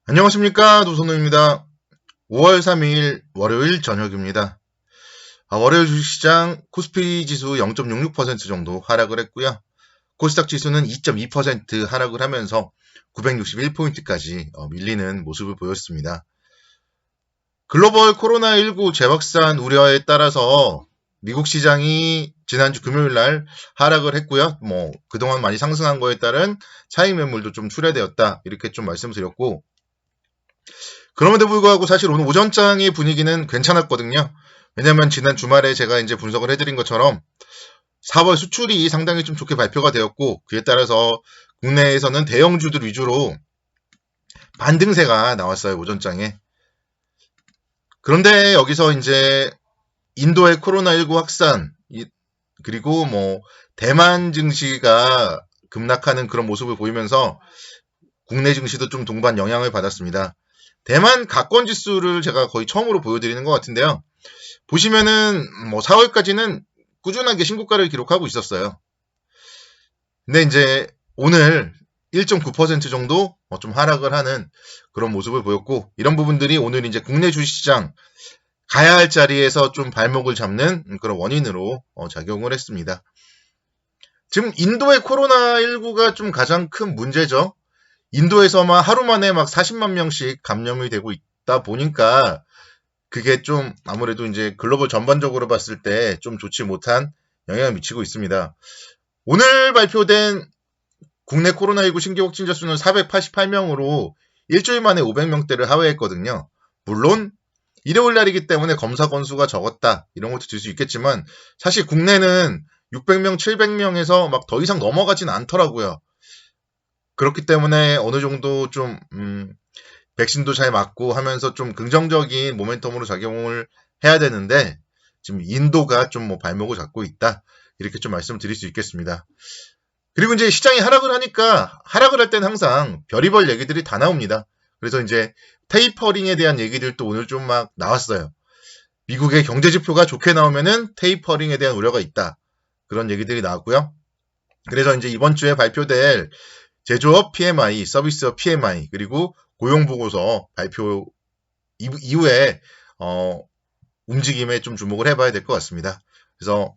안녕하십니까, 노선우입니다. 5월 3일 월요일 저녁입니다. 월요일 주식시장 코스피 지수 0.66% 정도 하락을 했고요. 코스닥 지수는 2.2% 하락을 하면서 961포인트까지 밀리는 모습을 보였습니다. 글로벌 코로나19 재확산 우려에 따라서 미국 시장이 지난주 금요일 날 하락을 했고요. 그동안 많이 상승한 거에 따른 차익 매물도 좀 출회되었다. 이렇게 좀 말씀드렸고, 그럼에도 불구하고 사실 오늘 오전장의 분위기는 괜찮았거든요. 왜냐면 지난 주말에 제가 이제 분석을 해드린 것처럼 4월 수출이 상당히 좀 좋게 발표가 되었고, 그에 따라서 국내에서는 대형주들 위주로 반등세가 나왔어요, 오전장에. 그런데 여기서 이제 인도의 코로나19 확산, 그리고 대만 증시가 급락하는 그런 모습을 보이면서 국내 증시도 좀 동반 영향을 받았습니다. 대만 가권 지수를 제가 거의 처음으로 보여드리는 것 같은데요. 보시면은 4월까지는 꾸준하게 신고가를 기록하고 있었어요. 근데 이제 오늘 1.9% 정도 좀 하락을 하는 그런 모습을 보였고, 이런 부분들이 오늘 이제 국내 주식시장 가야 할 자리에서 좀 발목을 잡는 그런 원인으로 작용을 했습니다. 지금 인도의 코로나19가 좀 가장 큰 문제죠. 인도에서만 하루 만에 막 40만 명씩 감염이 되고 있다 보니까 그게 좀 아무래도 이제 글로벌 전반적으로 봤을 때 좀 좋지 못한 영향을 미치고 있습니다. 오늘 발표된 국내 코로나19 신규 확진자 수는 488명으로 일주일 만에 500명대를 하회했거든요. 물론 일요일 날이기 때문에 검사 건수가 적었다 이런 것도 들 수 있겠지만 사실 국내는 600명, 700명에서 막 더 이상 넘어가진 않더라고요. 그렇기 때문에 어느 정도 좀 백신도 잘 맞고 하면서 좀 긍정적인 모멘텀으로 작용을 해야 되는데 지금 인도가 좀 발목을 잡고 있다. 이렇게 좀 말씀드릴 수 있겠습니다. 그리고 이제 시장이 하락을 하니까 하락을 할 때는 항상 별의별 얘기들이 다 나옵니다. 그래서 이제 테이퍼링에 대한 얘기들도 오늘 좀 막 나왔어요. 미국의 경제 지표가 좋게 나오면은 테이퍼링에 대한 우려가 있다. 그런 얘기들이 나왔고요. 그래서 이제 이번 주에 발표될 제조업 PMI, 서비스업 PMI, 그리고 고용보고서 발표 이후에 움직임에 좀 주목을 해봐야 될 것 같습니다. 그래서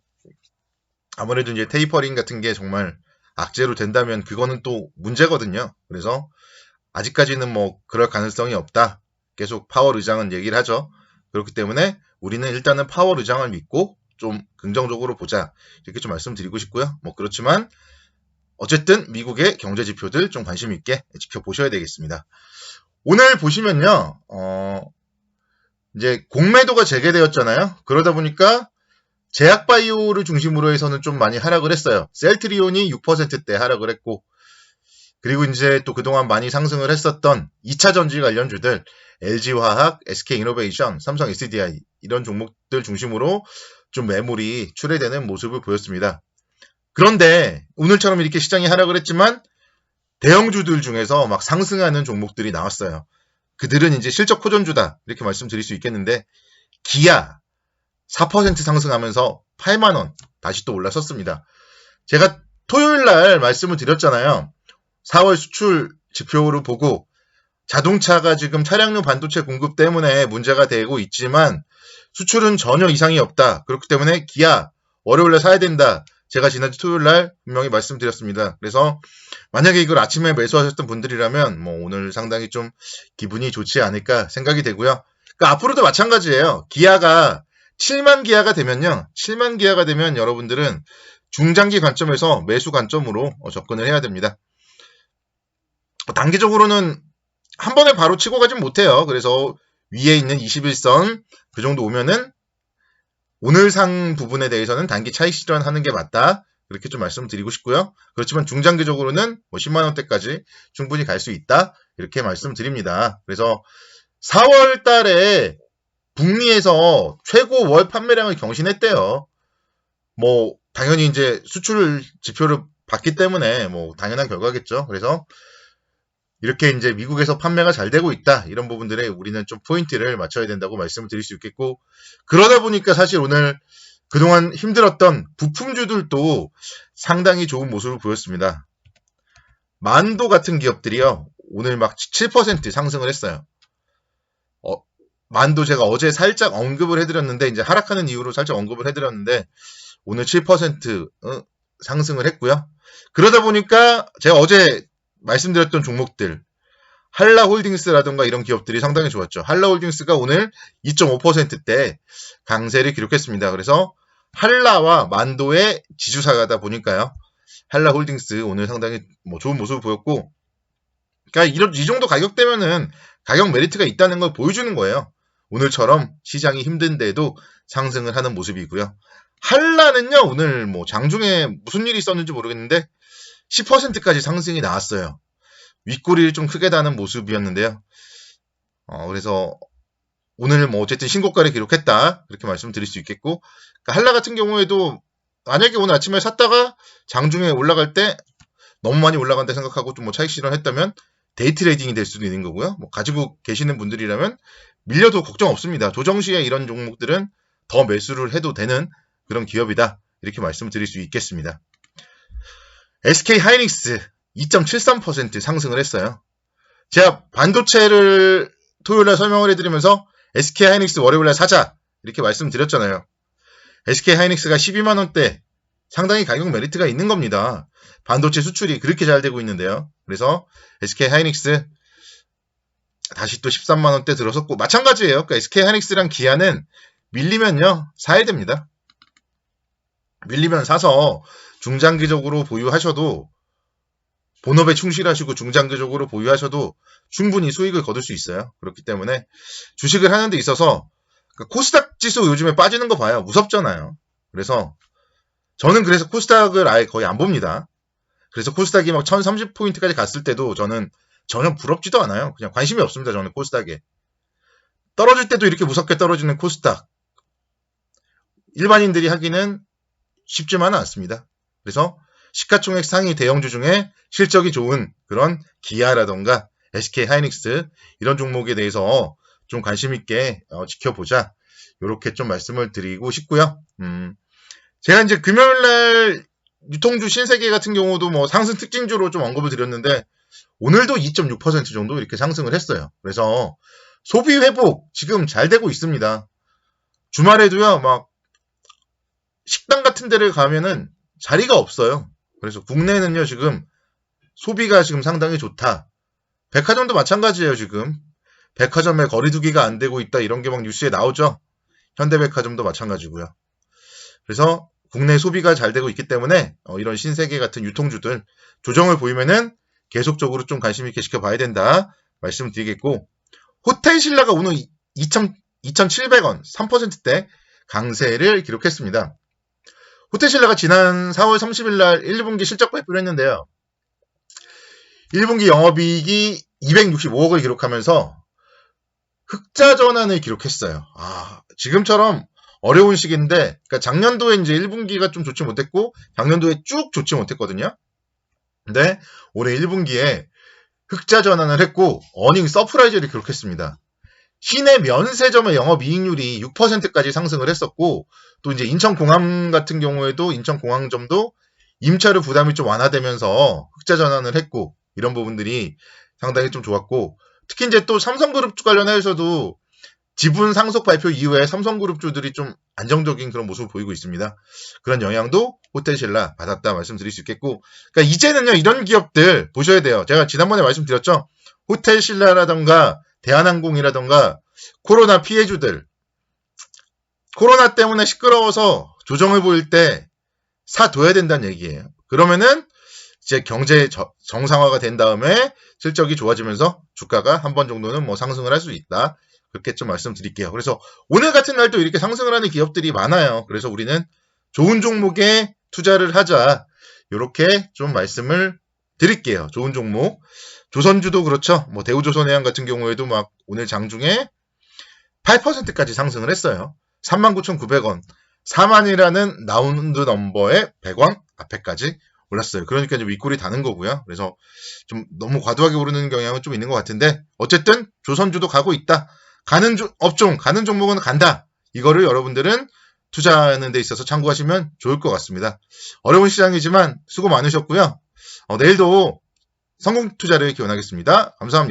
아무래도 이제 테이퍼링 같은 게 정말 악재로 된다면 그거는 또 문제거든요. 그래서 아직까지는 그럴 가능성이 없다. 계속 파월 의장은 얘기를 하죠. 그렇기 때문에 우리는 일단은 파월 의장을 믿고 좀 긍정적으로 보자. 이렇게 좀 말씀드리고 싶고요. 그렇지만 어쨌든 미국의 경제 지표들 좀 관심 있게 지켜보셔야 되겠습니다. 오늘 보시면요, 이제 공매도가 재개되었잖아요. 그러다 보니까 제약바이오를 중심으로 해서는 좀 많이 하락을 했어요. 셀트리온이 6%대 하락을 했고, 그리고 이제 또 그동안 많이 상승을 했었던 2차 전지 관련주들, LG화학, SK이노베이션, 삼성 SDI 이런 종목들 중심으로 좀 매물이 출회되는 모습을 보였습니다. 그런데 오늘처럼 이렇게 시장이 하락을 했지만 대형주들 중에서 막 상승하는 종목들이 나왔어요. 그들은 이제 실적 호전주다 이렇게 말씀드릴 수 있겠는데 기아 4% 상승하면서 8만원 다시 또 올라섰습니다. 제가 토요일 날 말씀을 드렸잖아요. 4월 수출 지표를 보고 자동차가 지금 차량용 반도체 공급 때문에 문제가 되고 있지만 수출은 전혀 이상이 없다. 그렇기 때문에 기아 월요일날 사야 된다. 제가 지난주 토요일 날 분명히 말씀드렸습니다. 그래서 만약에 이걸 아침에 매수하셨던 분들이라면 오늘 상당히 좀 기분이 좋지 않을까 생각이 되고요. 그러니까 앞으로도 마찬가지예요. 기아가 7만 기아가 되면요. 7만 기아가 되면 여러분들은 중장기 관점에서 매수 관점으로 접근을 해야 됩니다. 단기적으로는 한 번에 바로 치고 가진 못해요. 그래서 위에 있는 21선 그 정도 오면은 오늘 상 부분에 대해서는 단기 차익 실현하는 게 맞다. 그렇게 좀 말씀드리고 싶고요. 그렇지만 중장기적으로는 10만원대까지 충분히 갈 수 있다. 이렇게 말씀드립니다. 그래서 4월 달에 북미에서 최고 월 판매량을 경신했대요. 당연히 이제 수출 지표를 봤기 때문에 당연한 결과겠죠. 그래서 이렇게 이제 미국에서 판매가 잘 되고 있다. 이런 부분들에 우리는 좀 포인트를 맞춰야 된다고 말씀을 드릴 수 있겠고, 그러다 보니까 사실 오늘 그동안 힘들었던 부품주들도 상당히 좋은 모습을 보였습니다. 만도 같은 기업들이요. 오늘 막 7% 상승을 했어요. 만도 제가 어제 살짝 언급을 해드렸는데, 이제 하락하는 이유로 살짝 언급을 해드렸는데, 오늘 7% 상승을 했고요. 그러다 보니까 제가 어제 말씀드렸던 종목들, 한라홀딩스라든가 이런 기업들이 상당히 좋았죠. 한라홀딩스가 오늘 2.5%대 강세를 기록했습니다. 그래서 한라와 만도의 지주사가다 보니까요. 한라홀딩스 오늘 상당히 좋은 모습을 보였고, 그러니까 이 정도 가격대면은 가격 메리트가 있다는 걸 보여주는 거예요. 오늘처럼 시장이 힘든데도 상승을 하는 모습이고요. 한라는요, 오늘 장중에 무슨 일이 있었는지 모르겠는데 10%까지 상승이 나왔어요. 윗꼬리를 좀 크게 다는 모습이었는데요. 그래서 오늘 어쨌든 신고가를 기록했다. 그렇게 말씀드릴 수 있겠고, 그러니까 한라 같은 경우에도 만약에 오늘 아침에 샀다가 장중에 올라갈 때 너무 많이 올라간다 생각하고 좀 차익 실현했다면 데이 트레이딩이 될 수도 있는 거고요. 가지고 계시는 분들이라면 밀려도 걱정 없습니다. 조정 시에 이런 종목들은 더 매수를 해도 되는 그런 기업이다. 이렇게 말씀드릴 수 있겠습니다. SK 하이닉스 2.73% 상승을 했어요. 제가 반도체를 토요일에 설명을 해드리면서 SK 하이닉스 월요일에 사자 이렇게 말씀드렸잖아요. SK 하이닉스가 12만원대 상당히 가격 메리트가 있는 겁니다. 반도체 수출이 그렇게 잘 되고 있는데요. 그래서 SK 하이닉스 다시 또 13만원대 들어섰고, 마찬가지예요. 그러니까 SK 하이닉스랑 기아는 밀리면요 사야 됩니다. 밀리면 사서 중장기적으로 보유하셔도, 본업에 충실하시고 중장기적으로 보유하셔도 충분히 수익을 거둘 수 있어요. 그렇기 때문에 주식을 하는 데 있어서 코스닥 지수 요즘에 빠지는 거 봐요. 무섭잖아요. 그래서 저는 코스닥을 아예 거의 안 봅니다. 그래서 코스닥이 막 1030포인트까지 갔을 때도 저는 전혀 부럽지도 않아요. 그냥 관심이 없습니다. 저는 코스닥에. 떨어질 때도 이렇게 무섭게 떨어지는 코스닥. 일반인들이 하기는 쉽지만은 않습니다. 그래서 시가총액 상위 대형주 중에 실적이 좋은 그런 기아라던가 SK 하이닉스 이런 종목에 대해서 좀 관심 있게 지켜보자. 이렇게 좀 말씀을 드리고 싶고요. 제가 이제 금요일날 유통주 신세계 같은 경우도 상승 특징주로 좀 언급을 드렸는데 오늘도 2.6% 정도 이렇게 상승을 했어요. 그래서 소비 회복 지금 잘 되고 있습니다. 주말에도요, 식당 같은 데를 가면은 자리가 없어요. 그래서 국내는요, 지금 소비가 지금 상당히 좋다. 백화점도 마찬가지예요, 지금. 백화점에 거리두기가 안 되고 있다, 이런 게 뉴스에 나오죠. 현대백화점도 마찬가지고요. 그래서 국내 소비가 잘 되고 있기 때문에 이런 신세계 같은 유통주들 조정을 보이면은 계속적으로 좀 관심 있게 지켜봐야 된다 말씀드리겠고, 호텔신라가 오늘 2,700원 3%대 강세를 기록했습니다. 호텔신라가 지난 4월 30일 날 1분기 실적 발표를 했는데요. 1분기 영업이익이 265억을 기록하면서 흑자 전환을 기록했어요. 지금처럼 어려운 시기인데, 그러니까 작년도에 이제 1분기가 좀 좋지 못했고, 작년도에 쭉 좋지 못했거든요. 근데 올해 1분기에 흑자 전환을 했고, 어닝 서프라이즈를 기록했습니다. 시내 면세점의 영업이익률이 6%까지 상승을 했었고, 또 이제 인천공항 같은 경우에도 인천공항점도 임차료 부담이 좀 완화되면서 흑자 전환을 했고, 이런 부분들이 상당히 좀 좋았고, 특히 이제 또 삼성그룹 관련해서도 지분 상속 발표 이후에 삼성그룹주들이 좀 안정적인 그런 모습을 보이고 있습니다. 그런 영향도 호텔신라 받았다 말씀드릴 수 있겠고, 그러니까 이제는요 이런 기업들 보셔야 돼요. 제가 지난번에 말씀드렸죠. 호텔신라라던가 대한항공이라던가 코로나 피해주들, 코로나 때문에 시끄러워서 조정을 보일 때 사둬야 된다는 얘기예요. 그러면은 이제 경제 정상화가 된 다음에 실적이 좋아지면서 주가가 한 번 정도는 상승을 할 수 있다. 그렇게 좀 말씀드릴게요. 그래서 오늘 같은 날도 이렇게 상승을 하는 기업들이 많아요. 그래서 우리는 좋은 종목에 투자를 하자. 이렇게 좀 말씀을 드릴게요. 좋은 종목. 조선주도 그렇죠. 대우조선해양 같은 경우에도 오늘 장중에 8%까지 상승을 했어요. 39,900원. 4만이라는 라운드 넘버에 100원 앞에까지 올랐어요. 그러니까 이제 윗골이 다는 거고요. 그래서 좀 너무 과도하게 오르는 경향은 좀 있는 것 같은데, 어쨌든 조선주도 가고 있다. 가는 업종, 가는 종목은 간다. 이거를 여러분들은 투자하는 데 있어서 참고하시면 좋을 것 같습니다. 어려운 시장이지만 수고 많으셨고요. 내일도 성공 투자를 기원하겠습니다. 감사합니다.